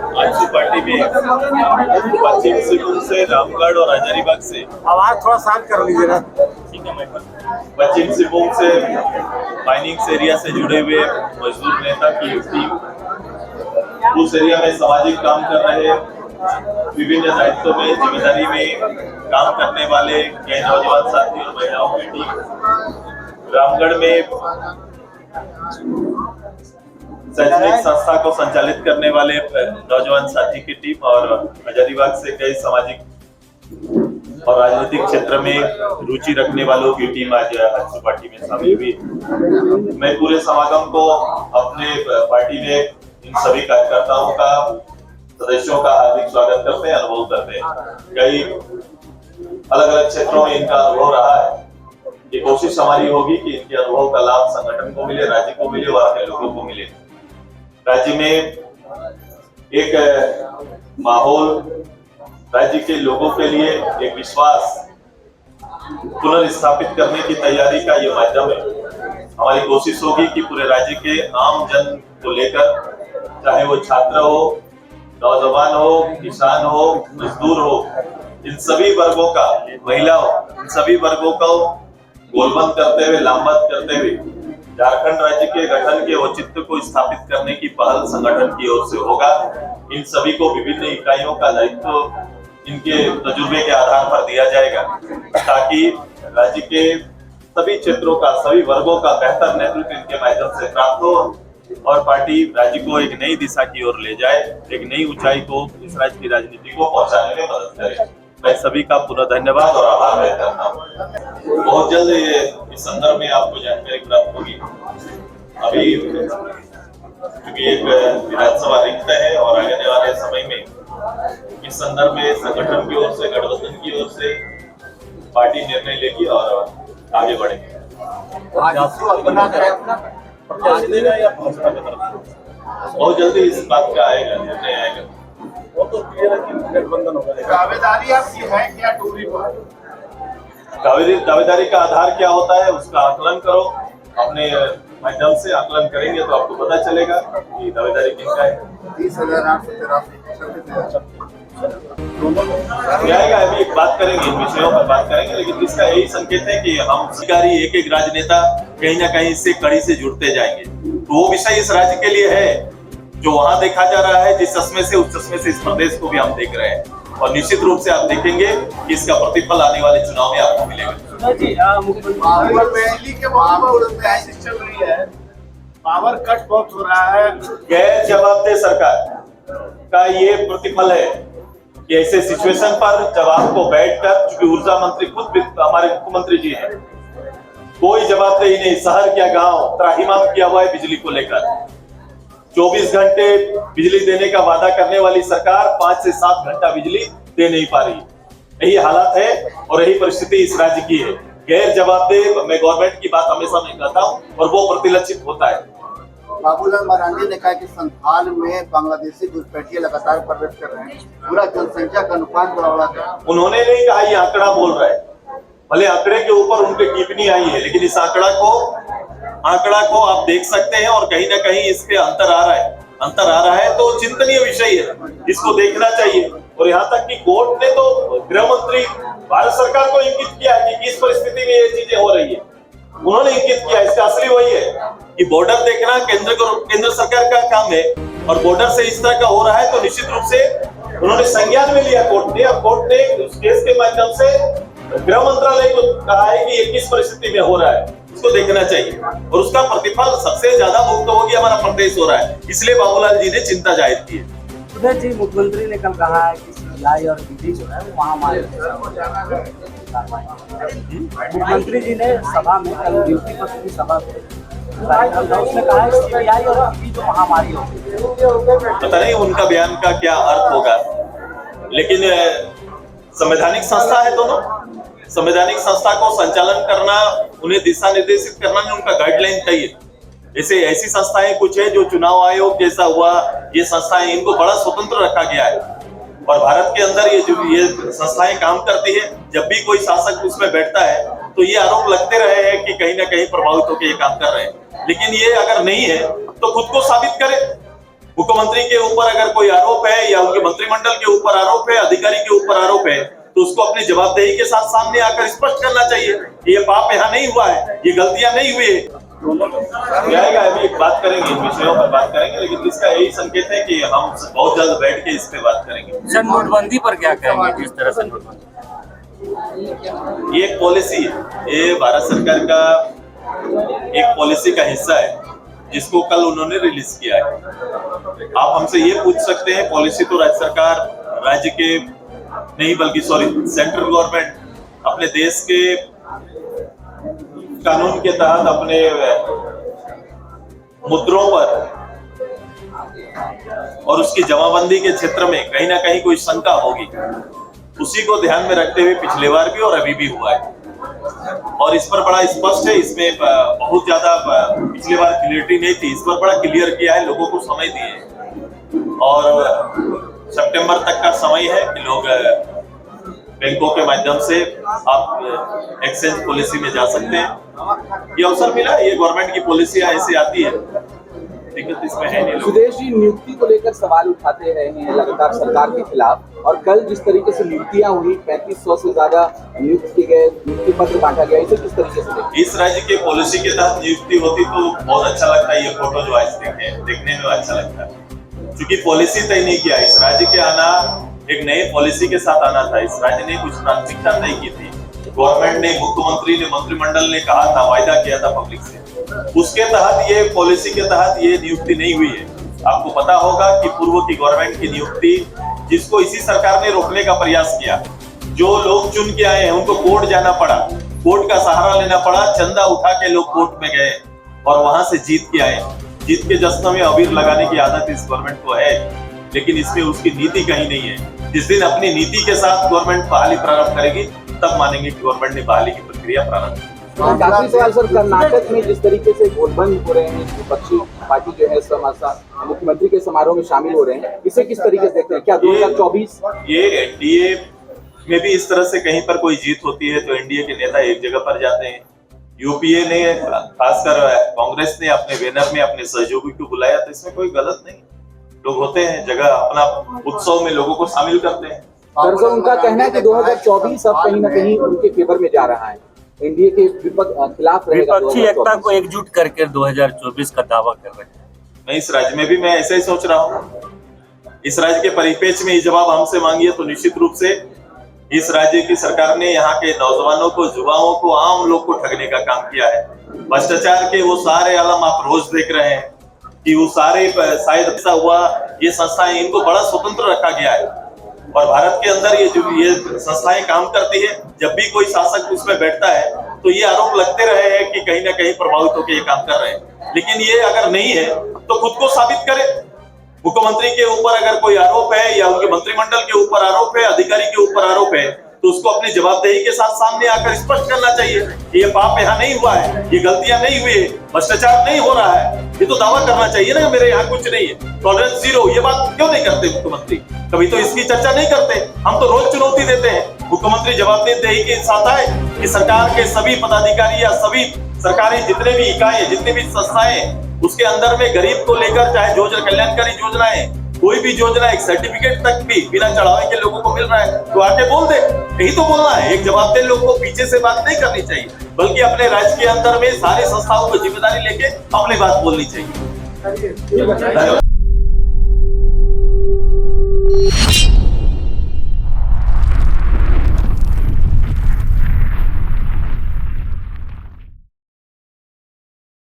AJSU party में पश्चिम सिंहभूम से, रामगढ़ और हजारीबाग से, आवाज थोड़ा शांत कर लीजिए ना। ठीक है, मैं पश्चिम सिंहभूम से माइनिंग एरिया से जुड़े हुए मजदूर नेता की टीम उस एरिया में सामाजिक काम कर रहे, विभिन्न दायित्वों में जिम्मेदारी में काम करने वाले कई नौजवान साथी और महिलाओं की टीम रामगढ़ में शैक्षणिक संस्था को संचालित करने वाले नौजवान साथी की टीम और हजारीबाग से कई सामाजिक और राजनीतिक क्षेत्र में रुचि रखने वालों की टीम आज आजसू पार्टी में शामिल हुई। मैं पूरे समागम को अपने पार्टी में इन सभी कार्यकर्ताओं का, सदस्यों का हार्दिक स्वागत करते हैं, अनुभव करते हैं। कई अलग अलग क्षेत्रों में इनका अनुभव रहा है। ये कोशिश हमारी होगी कि इनके अनुभव का लाभ संगठन को मिले, राज्य को मिले, वहां के लोगों को मिले। राज्य में एक माहौल, राज्य के लोगों के लिए एक विश्वास पुनर्स्थापित करने की तैयारी का ये माध्यम है। हमारी कोशिश होगी कि पूरे राज्य के आम जन को लेकर, चाहे वो छात्र हो, नौजवान हो, किसान हो, मजदूर हो, इन सभी वर्गों का, महिला हो, इन सभी वर्गों को गोलबंद करते हुए, लामबंद करते हुए झारखंड राज्य के गठन के औचित्य को स्थापित करने की पहल संगठन की ओर से होगा। इन सभी को विभिन्न इकाइयों का दायित्व इनके तजुर्बे के आधार पर दिया जाएगा, ताकि राज्य के सभी क्षेत्रों का, सभी वर्गों का बेहतर नेतृत्व इनके माध्यम से प्राप्त हो और पार्टी राज्य को एक नई दिशा की ओर ले जाए, एक नई ऊंचाई को इस राज्य की राजनीति को पहुंचाने में मदद करे। मैं सभी का पुनः धन्यवाद और आभार व्यक्त करता हूँ। बहुत जल्द ये इस संदर्भ में आपको जानकारी प्राप्त होगी। अभी क्योंकि एक विधानसभा रिक्त है और आने वाले समय में इस संदर्भ में संगठन की ओर से, गठबंधन की ओर से पार्टी निर्णय लेगी और आगे बढ़ेगी। बहुत जल्दी इस बात का आएगा, निर्णय आएगा। वो तो क्लियर है कि गठबंधन होगा। दावेदारी आपकी है क्या टूरी पर? दावेदारी का आधार क्या होता है, उसका आकलन करो। अपने माध्यम से आकलन करेंगे तो आपको पता चलेगा कि दावेदारी किसका है। 30,883 जाएगा। अभी एक बात करेंगे, इन विषयों पर बात करेंगे, लेकिन इसका यही संकेत है कि हम शिकारी एक एक राजनेता कहीं ना कहीं इससे कड़ी से जुड़ते जाएंगे। तो वो विषय इस राज्य के लिए है जो वहां देखा जा रहा है, जिस चश्मे से, उस चश्मे से इस प्रदेश को भी हम देख रहे हैं और निश्चित रूप से आप देखेंगे कि इसका प्रतिफल आने वाले चुनाव में आपको मिलेगा। चल रही है, पावर कट बहुत हो रहा है। गैर जवाबदेह सरकार का ये प्रतिफल है कि ऐसे सिचुएशन पर जब आपको बैठकर, चूंकि ऊर्जा मंत्री खुद हमारे मुख्यमंत्री जी हैं, कोई जवाबदेही नहीं, शहर क्या गांव त्राहिमाम किया हुआ है बिजली को लेकर। 24 घंटे बिजली देने का वादा करने वाली सरकार 5 से 7 घंटा बिजली दे नहीं पा रही। यही हालात है और यही परिस्थिति इस राज्य की है। गैर जवाबदेह मैं गवर्नमेंट की बात हमेशा मैं कहता हूँ और वो प्रतिलक्षित होता है। बाबूलाल मरांडी ने कहा कि संथाल में बांग्लादेशी घुसपैठिए लगातार प्रवेश कर रहे हैं, पूरा जनसंख्या का अनुपात बढ़ा है। उन्होंने नहीं कहा, ये आंकड़ा बोल रहा है। भले आंकड़े के ऊपर उनके टिप्पणी आई है, लेकिन इस आंकड़ा को आप देख सकते हैं और कहीं ना कहीं इसके अंतर आ रहा है तो चिंतनीय विषय है, इसको देखना चाहिए। और यहाँ तक कि कोर्ट ने तो गृह मंत्री भारत सरकार को इंगित किया कि किस परिस्थिति में ये चीजें हो रही है, उन्होंने इंगित किया। इसका असली वही है कि बॉर्डर देखना केंद्र सरकार का काम है और बॉर्डर से इस तरह का हो रहा है तो निश्चित रूप से उन्होंने संज्ञान में लिया कोर्ट ने। अब कोर्ट ने उस केस के माध्यम से गृह मंत्रालय को कहा है कि ये किस परिस्थिति में हो रहा है, इसको देखना चाहिए और उसका प्रतिफल सबसे ज्यादा भुगतभोगी हमारा प्रदेश हो रहा है। इसलिए बाबूलाल जी ने चिंता जाहिर की है। उधर जी मुख्यमंत्री ने कल कहा है कि सीबीआई और ईडी जो है वो महामारी मुख्यमंत्री जी ने सभा में कल ड्यूटी पक्ष की सभा में उसने कहा है सीबीआई और ईडी जो महामारी होगी। पता नहीं उनका बयान का क्या अर्थ होगा, लेकिन संवैधानिक संस्था है दोनों। संवैधानिक संस्था को संचालन करना, उन्हें दिशा निर्देशित करना में उनका गाइडलाइन तय है। ऐसे ऐसी संस्थाएं कुछ है जो चुनाव आयोग जैसा हुआ, ये संस्थाएं, इनको बड़ा स्वतंत्र रखा गया है और भारत के अंदर ये संस्थाएं काम करती है। जब भी कोई शासक उसमें बैठता है तो ये आरोप लगते रहे हैं कि कहीं ना कहीं प्रभावित होकर ये काम कर रहे हैं, लेकिन ये अगर नहीं है तो खुद को साबित करे। मुख्यमंत्री के ऊपर अगर कोई आरोप है या उनके मंत्रिमंडल के ऊपर आरोप है, अधिकारी के ऊपर आरोप है, तो उसको अपनी जवाबदेही के साथ सामने आकर स्पष्ट करना चाहिए कि ये पाप यहाँ नहीं हुआ है, ये गलतियां नहीं हुई है। आएगा अभी बात करेंगे, इन विषयों पर बात करेंगे, लेकिन इसका यही संकेत है कि हम बहुत जल्द बैठ के इस पे बात करेंगे। सर, नोटबंदी पर क्या कहेंगे? जिस तरह से नोटबंदी, ये एक पॉलिसी है, ये भारत सरकार का एक पॉलिसी का हिस्सा है जिसको कल उन्होंने रिलीज किया है। आप हमसे ये पूछ सकते हैं, पॉलिसी तो राज्य सरकार, राज्य के नहीं बल्कि सेंट्रल गवर्नमेंट अपने देश के कानून के तहत अपने मुद्रों पर और उसकी जमाबंदी के क्षेत्र में कहीं ना कहीं कोई शंका होगी, उसी को ध्यान में रखते हुए पिछले बार भी और अभी भी हुआ है, और इस पर बड़ा स्पष्ट है। इसमें बहुत ज्यादा पिछली बार क्लियरिटी नहीं थी, इस पर बड़ा क्लियर किया है, लोगों को समय दिए और सितंबर तक का समय है कि लोग बैंकों के माध्यम से आप एक्सचेंज पॉलिसी में जा सकते हैं। ये अवसर मिला, ये गवर्नमेंट की पॉलिसी ऐसी आती है, दिक्कत इसमें है नहीं। सुदेश जी नियुक्ति को लेकर सवाल उठाते रहे हैं लगातार सरकार के खिलाफ, और कल जिस तरीके से नियुक्तियां हुई, 3500 से ज्यादा नियुक्त किए गए, नियुक्ति पत्र बांटा गया, इसे किस तरीके से देखें? इस राज्य के पॉलिसी के तहत नियुक्ति होती तो बहुत अच्छा लगता है। ये फोटो जो आज देखने में अच्छा लगता है, क्योंकि पॉलिसी तय नहीं किया। इस राज्य के आना एक नई पॉलिसी के साथ आना था। इस राज्य ने कुछ प्राथमिकता तय की थी, गवर्नमेंट ने, मुख्यमंत्री ने, मंत्रिमंडल ने कहा था, वायदा किया था पब्लिक से, उसके तहत ये पॉलिसी के तहत ये नियुक्ति नहीं हुई है। आपको पता होगा कि पूर्व की गवर्नमेंट की नियुक्ति, जिसको इसी सरकार ने रोकने का प्रयास किया, जो लोग चुन के आए हैं उनको कोर्ट जाना पड़ा, कोर्ट का सहारा लेना पड़ा, चंदा उठा के लोग कोर्ट में गए और वहां से जीत के आए। जीत के जश्न में अबीर लगाने की आदत इस गवर्नमेंट को है, लेकिन इसमें उसकी नीति कहीं नहीं है। जिस दिन अपनी नीति के साथ गवर्नमेंट बहाली प्रारंभ करेगी, तब मानेंगे कि गवर्नमेंट ने बहाली की प्रक्रिया प्रारंभ की। काफी सवाल सर, कर्नाटक में जिस तरीके से गोलबंद हो रहे हैं, विपक्षी पार्टी जो है मुख्यमंत्री के समारोह में शामिल हो रहे हैं, इसे किस तरीके से देखते हैं? क्या 2024 ये एनडीए में भी इस तरह से कहीं पर कोई जीत होती है तो एनडीए के नेता एक जगह पर जाते हैं। यूपीए ने, खासकर कांग्रेस ने अपने बैनर में अपने सहयोगी को बुलाया, तो इसमें कोई गलत नहीं। लोग होते हैं जगह, अपना उत्सव में लोगों को शामिल करते हैं। सर, उनका कहना है कि 2024 अब कहीं ना कहीं उनके फेवर में जा रहा है, एनडीए के खिलाफ रहेगा। विपक्षी एकता को एकजुट करके 2024 का दावा कर रहे हैं। मैं इस राज्य में भी मैं ऐसा ही सोच रहा हूँ। इस राज्य के परिप्रेक्ष्य में ये जवाब हमसे मांगिए तो निश्चित रूप से इस राज्य की सरकार ने यहाँ के नौजवानों को, युवाओं को, आम लोग को ठगने का काम किया है। भ्रष्टाचार के वो सारे आलम आप रोज देख रहे हैं कि वो सारे, शायद ऐसा हुआ, ये संस्थाएं, इनको बड़ा स्वतंत्र रखा गया है और भारत के अंदर ये संस्थाएं काम करती है। जब भी कोई शासक उसमें बैठता है तो ये आरोप लगते रहे हैं कि कहीं ना कहीं प्रभावित होकर ये काम कर रहे हैं, लेकिन ये अगर नहीं है तो खुद को साबित करे। मुख्यमंत्री के ऊपर अगर कोई आरोप है या उनके मंत्रिमंडल के ऊपर आरोप है, अधिकारी के ऊपर आरोप है, तो उसको अपनी जवाबदेही के साथ सामने आकर स्पष्ट करना चाहिए कि ये पाप यहाँ नहीं हुआ है, ये गलतियां नहीं हुई है, भ्रष्टाचार नहीं हो रहा है। ये तो दावा करना चाहिए ना, मेरे यहाँ कुछ नहीं है, टॉलरेंस जीरो। ये बात क्यों नहीं करते मुख्यमंत्री? कभी तो इसकी चर्चा नहीं करते। हम तो रोज चुनौती देते हैं, मुख्यमंत्री जवाबदेही के साथ आए कि सरकार के सभी पदाधिकारी या सभी सरकारी जितने भी इकाई, जितनी भी संस्थाएं, उसके अंदर में गरीब को लेकर, चाहे जो कल्याणकारी योजनाएं, कोई भी योजना, एक सर्टिफिकेट तक भी बिना चढ़ावे के लोगों को मिल रहा है तो आके बोल दे। यही तो बोलना है। एक जवाबदेह लोग को पीछे से बात नहीं करनी चाहिए, बल्कि अपने राज्य के अंदर में सारी संस्थाओं को जिम्मेदारी लेके अपनी बात बोलनी चाहिए।